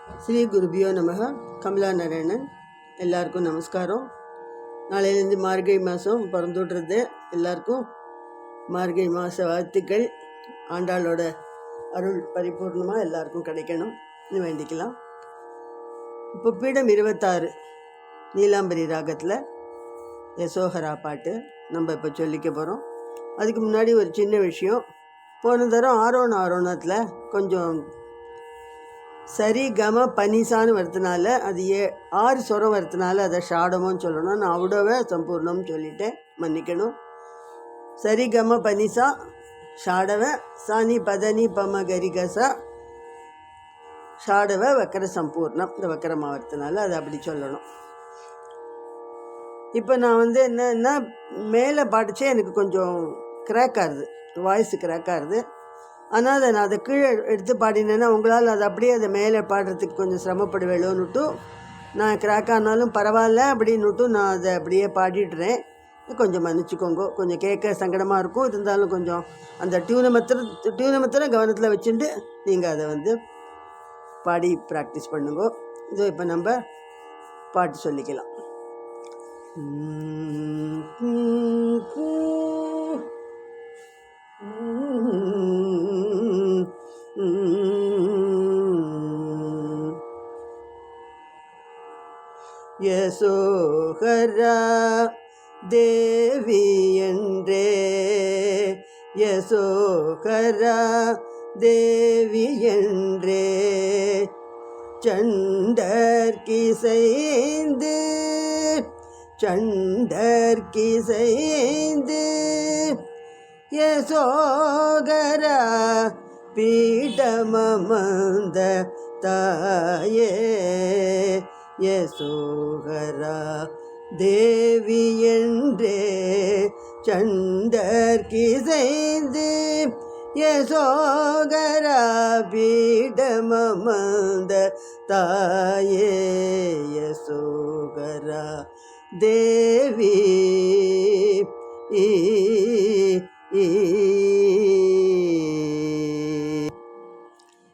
ஸ்ரீ குருபியோ நமக. கமலா நாராயணன். எல்லாருக்கும் நமஸ்காரம். நாளையிலேருந்து மார்கழி மாதம் பிறந்துடுறது. எல்லாருக்கும் மார்கழி மாத வாழ்த்துக்கள். ஆண்டாளோட அருள் பரிபூர்ணமாக எல்லாருக்கும் கிடைக்கணும்னு வேண்டிக்கலாம். இப்போ பீடம் 26 நீலாம்பரி ராகத்தில் யசோஹரா பாட்டு நம்ம இப்போ சொல்லிக்க போகிறோம். அதுக்கு முன்னாடி ஒரு சின்ன விஷயம். போன தரம் ஆரோணத்தில் கொஞ்சம் சரி கம பனிசான்னு வரதுனால அது 6 ஸ்வரம் வரதுனால அதை ஷாடமோன்னு சொல்லணும். நான் அவ்வளோவே சம்பூர்ணம்னு சொல்லிட்டேன், மன்னிக்கணும். சரி கம பனிசா ஷாடவ சாணி பதனி பம கரிகசா ஷாடவ வக்கர சம்பூர்ணம். இந்த வக்கரமாக வரதுனால அதை அப்படி சொல்லணும். இப்போ நான் என்னன்னா மேலே பாடிச்சே எனக்கு கொஞ்சம் கிராக் ஆகுது, வாய்ஸு கிராக் ஆகுது. ஆனால் நான் அதை கீழே எடுத்து பாடினேன்னா உங்களால் அதை அப்படியே அதை மேலே பாடுறதுக்கு கொஞ்சம் சிரமப்படுவேளோன்னுட்டு நான் கிராக் ஆனாலும் பரவாயில்ல அப்படின்னுட்டு நான் அதை அப்படியே பாடிடுறேன். கொஞ்சம் மன்னிச்சுக்கோங்க. கொஞ்சம் கேட்க சங்கடமாக இருக்கும், இருந்தாலும் கொஞ்சம் அந்த டியூனை மாத்திரம் கவனத்தில் வச்சுட்டு நீங்கள் அதை பாடி ப்ராக்டிஸ் பண்ணுங்க. இதோ இப்போ நம்ம பாட்டு சொல்லிக்கலாம். யசோஹரா தேவி என்றே யசோஹரா தேவி என்றே சண்டர்கிசைந்து யசோகரா பீடமமந்த தாயே யசோகரா தேவி என்றே சண்டர்கிசைந்து யசோகரா பீடமமந்த தாயே யசோகரா தேவி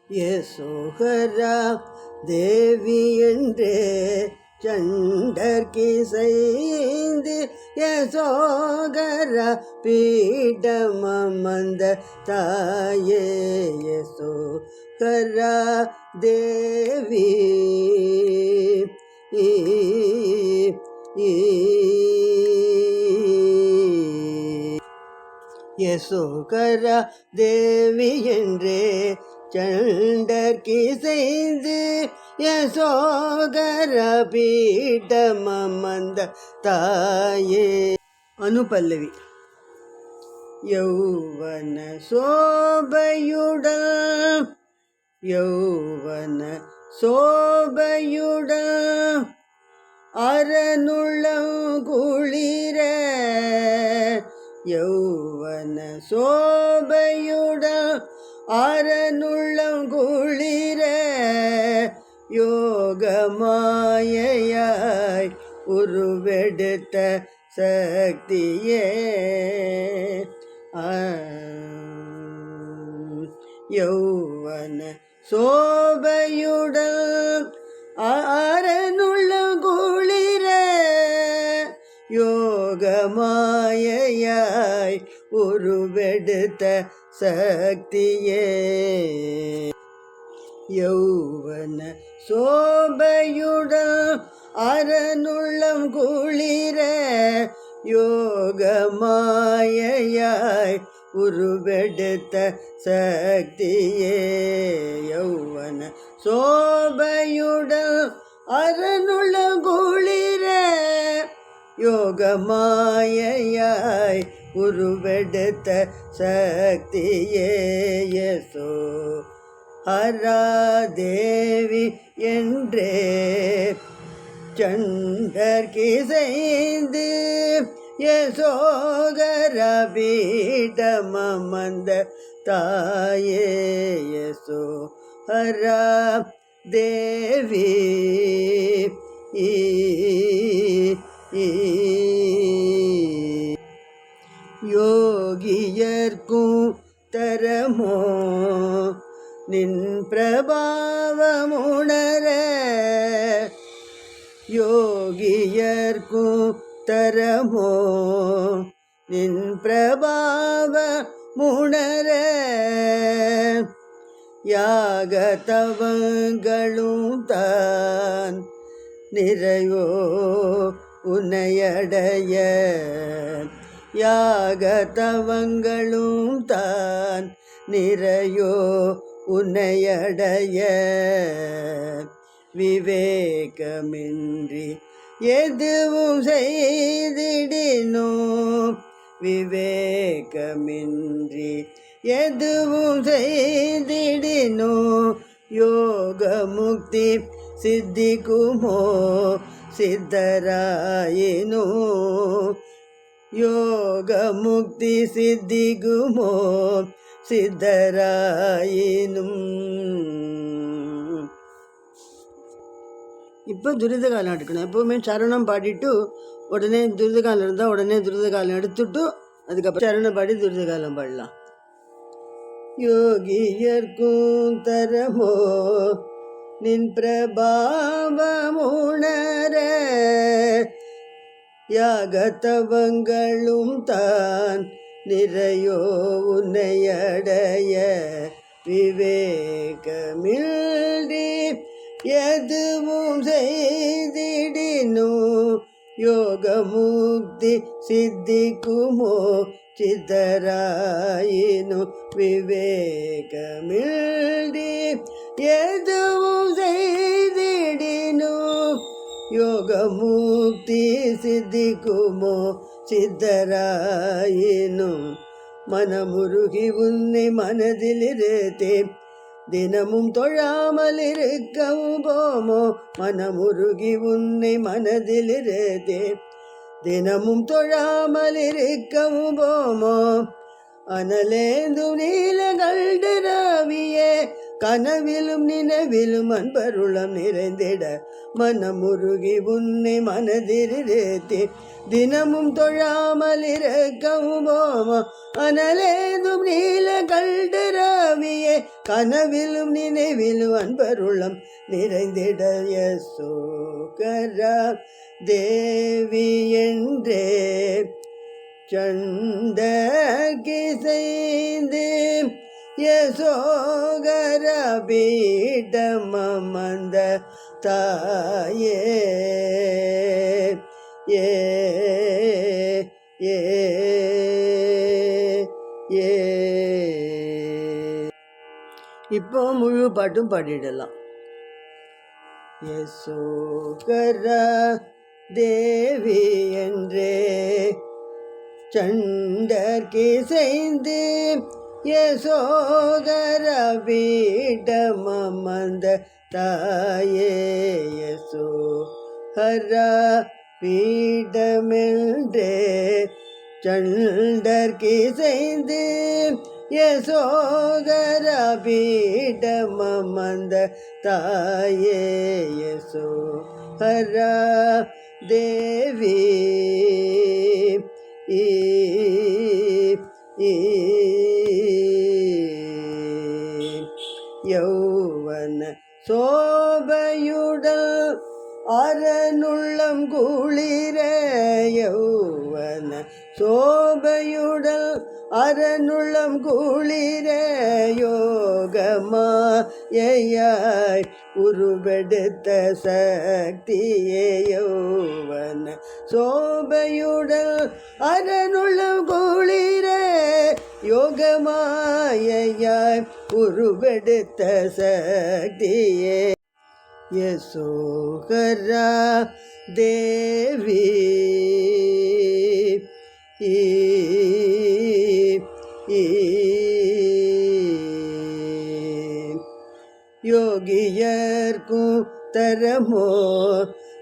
யசோகரா தேவி என்றே சண்டர்கிசைந்து யசோகரா பீடமமந்த தாயே யசோகரா தேவி யசோகரா தேவி என்றே சண்டர்கிசைந்து யசோகரா பீடமமந்த தாயே. அனுபல்லவி. யௌவன சோபையுடன் அரனுள்ளம் குளிர யௌவன சோபையுடன் அரனுள்ளம் குளிர யோகமாயையாய் உருவெடுத்த சக்தியே யௌவன சோபையுடன் அரனுள்ளம் குளிர யோகமாயையாய் உருவெடுத்த சக்தியே யௌவன சோபையுடன் அரனுள்ளம் குளிர யோகமாயையாய் உருவெடுத்த சக்தியே யௌவன சோபையுடன் அரனுள்ளம் குளிர யோகமாயையாய் உருவெடுத்த சக்தியே யசோஹரா தேவி என்றே சண்டர்கிசைந்து யசோகரா பீடமமந்த தாயே யசோஹரா தேவி யோகியர்க்கும் தரமோ நின் பிரபாவமுணர யோகியர்க்கும் தரமோ நின் பிரபாவமுணர யாக தவங்களும் தான் நிறைவோ உன்னையடைய யாக தவங்களும் தான் நிறையோ உன்னையடைய விவேகமின்றி எதுவும் செய்திடினோ விவேகமின்றி எதுவும் செய்திடினோ யோக முக்தி சித்திக்குமோ சித்தராயினோ யோக முக்தி சித்திக்குமோ சித்தராயினும். இப்போ துரித காலம் எடுக்கணும். எப்போவுமே சரணம் பாடிட்டு உடனே துரித காலம் இருந்தால் உடனே துரித காலம் எடுத்துட்டு அதுக்கப்புறம் சரணம் பாடி துரித காலம் பாடலாம். யோகியர்க்கும் தரமோ நின் பிரபாவமுணர யாகத்தவங்களும் தான் நிறையோ உன்னையடைய விவேகமின்றி எதுவும் செய்திடினோ யோக முக்தி சித்திக்குமோ சித்தராயினோ விவேகமின்றி எதுவும் செய்திடினோ யோக முக்தி சித்திக்குமோ சித்தராயினோ மனமுருகி உன்னை மனதிலிருத்தே தினமும் தொழாமல் இருக்கவும் போமோ மனமுருகி உன்னை மனதிலிருத்தே தினமும் தொழாமல் இருக்கவும் போமோ அனலேந்து நீலகண்டு ராவியே கனவிலும் நினைவிலும் அன்பருளம் நிறைந்திட மனமுருகி உன்னை மனதிலிருத்தே தினமும் தொழாமல் இருக்கவும் போமோ அனலேந்தும் நீலகண்டு ராவியே கனவிலும் நினைவிலும் அன்பருளம் நிறைந்திட யசோகரா தேவி என்றே சண்டகி செய்து யசோகர பீடமந்த தாயே ஏ ஏ ஏ. இப்போ முழு பாட்டும் பாடிடலாம். யசோகர தேவி என்றே சண்டர்கி செய்து யசோகர பீடமந்த தாயே யசோகர பீடமென்றே சண்டர்கி செய்து யசோகர பீடமந்த தாயே யசோகர தேவி யௌவன சோபையுடல் அரனுள்ளம் குளிர யௌவன சோபையுடல் அரனுள்ளம் குளிர யோகமாயாய் உருவெடுத்த சக்தியே யௌவன சோபையுடல் அரனுள்ளம் குளிர யோகமாயாய் உருவெடுத்த சக்தியே யசோகரா தேவி யோகியர்க்கும் தரமோ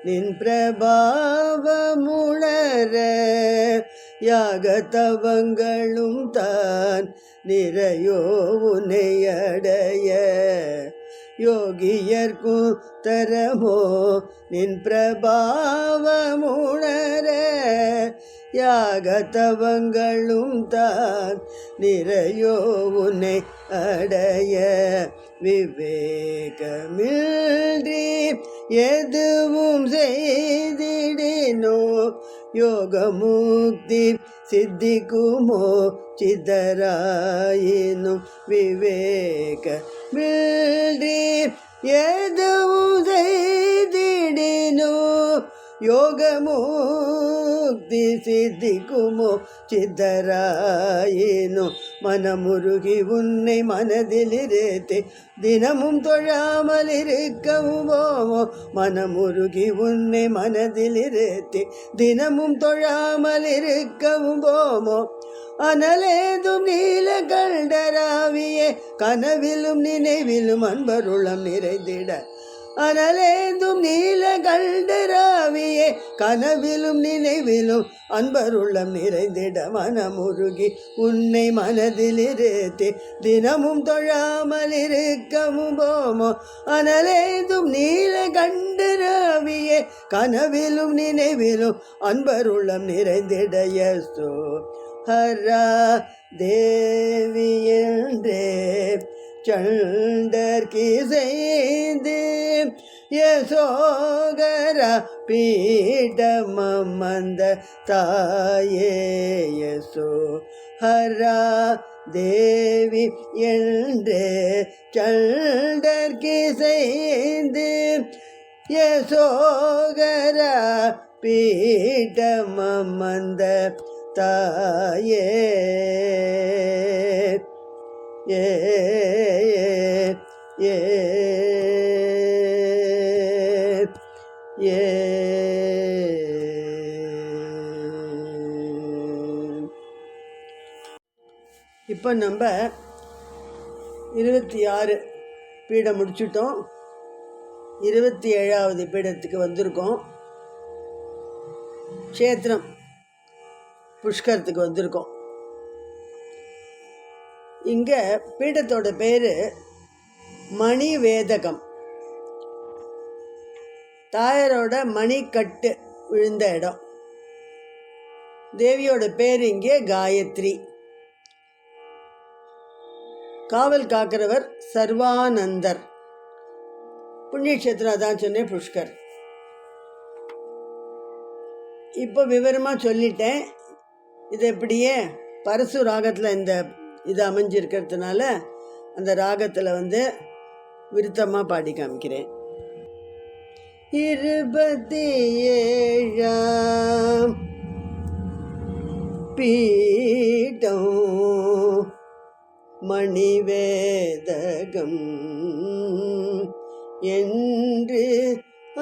நின் பிரபாவமுணர யாகத்தவங்களும் தான் நிறையோ உன்னையடைய யோகியர்க்கும் தரமோ நின் பிரபாவமுணர யாகத்தவங்களும் தான் நிறையோ உன்னை அடைய விவேகமின்றி எதுவும் செய்திடினோ யோகமுக்தி சித்திக்குமோ சித்தராயினும் விவேகமின்றி எதுவும் செய்திடினோ யோகமுக்தி சித்திக்குமோ சித்தராயினும் மனமுருகி உன்னை மனதில் இருத்தி தினமும் தொழாமல் இருக்கவுமோ மனமுருகி உன்னை மனதில் இருத்தி தினமும் தொழாமல் இருக்கவும் போமோ அனலேதும் நீல கண்டராவியே கனவிலும் நினைவிலும் அன்பருளம் நிறைந்திட அனலேந்தும் நீல கண்டராவியே கனவிலும் நினைவிலும் அன்பருள்ளம் நிறைந்திட மனமுருகி உன்னை மனதில் இருத்தி தினமும் தொழாமல் இருக்கவும் போமோ அனலேந்தும் நீல கண்டராவியே கனவிலும் நினைவிலும் அன்பருள்ளம் நிறைந்திட யசோ ஹரா தேவி என்றே சண்டர்கி செய்து யசோகர பீடமந்த தாயே யசோ ஹரா தேவி என்றே சண்டர்கி செய்து யசோகர பீடமந்த தாயே ஏ ஏ ஏ இப்போ நம்ம 26 பீடம் முடிச்சுட்டோம். 27வது பீடத்துக்கு வந்திருக்கோம். க்ஷேத்திரம் புஷ்கரத்துக்கு வந்திருக்கோம். இங்கே பீடத்தோட பேர் மணிவேதகம். தாயாரோட மணிக்கட்டு விழுந்த இடம். தேவியோட பேர் இங்கே காயத்ரி. காவல் காக்கிறவர் சர்வானந்தர். புண்ணியக்ஷேத்திரம் அதான் சொன்னேன், புஷ்கர். இப்போ விவரமாக சொல்லிட்டேன். இது எப்படியே பரசு ராகத்தில் இந்த இது அமைஞ்சிருக்கிறதுனால அந்த ராகத்தில் விருத்தமாக பாடி காமிக்கிறேன். 27ஆம் பீடம் மணிவேதகம் என்று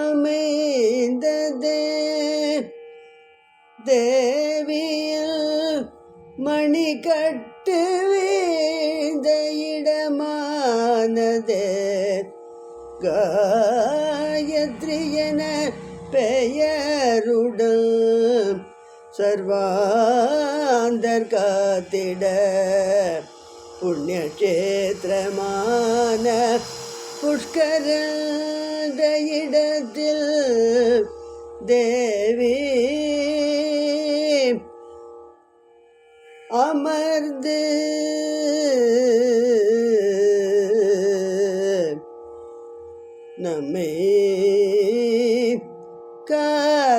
அமைந்ததே தேவியில் மணிக்கட்டு வீழ்ந்த இடமானதே காயத்ரி என பெயருடன் சர்வாந்தர் காத்திட புண்ணியக்ஷேத்திரமான புஷ்கர இடத்தில் தேவி அமர்ந்து நம்மை காத்தருள்வார்.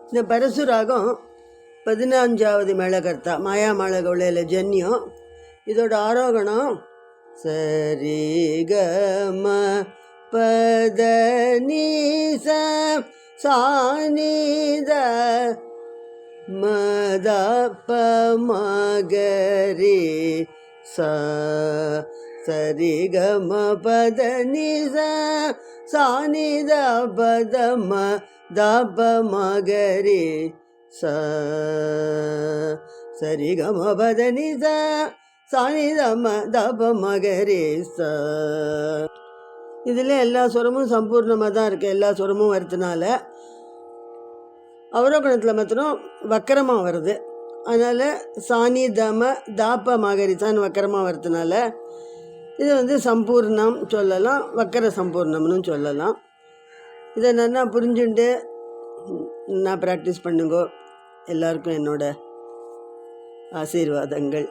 இந்த பரசுராகம் 15வது மேளகர்த்தா. மாயாமாள கவுளையில் ஜன்யம். இதோட ஆரோகணம் சரி கம பத நீச சானித மத பமகரி சரி கம பத நிச சானித பதம தப மகரி சரி கம பத நிச சானிதம தப மகரி இதில் எல்லா சுரமும் சம்பூர்ணமாக தான் இருக்குது. எல்லா சுரமும் வரதுனால அவரோகணத்தில் மாத்திரம் வக்கரமாக வருது. அதனால் சாணி தம தாப்ப மகரிசான்னு வக்கரமாக வரதுனால இது சம்பூர்ணம் சொல்லலாம், வக்கர சம்பூர்ணம்னு சொல்லலாம். இதை நல்லா புரிஞ்சுண்டு நான் ப்ராக்டிஸ் பண்ணுங்கோ. எல்லாருக்கும் என்னோட ஆசீர்வாதங்கள்.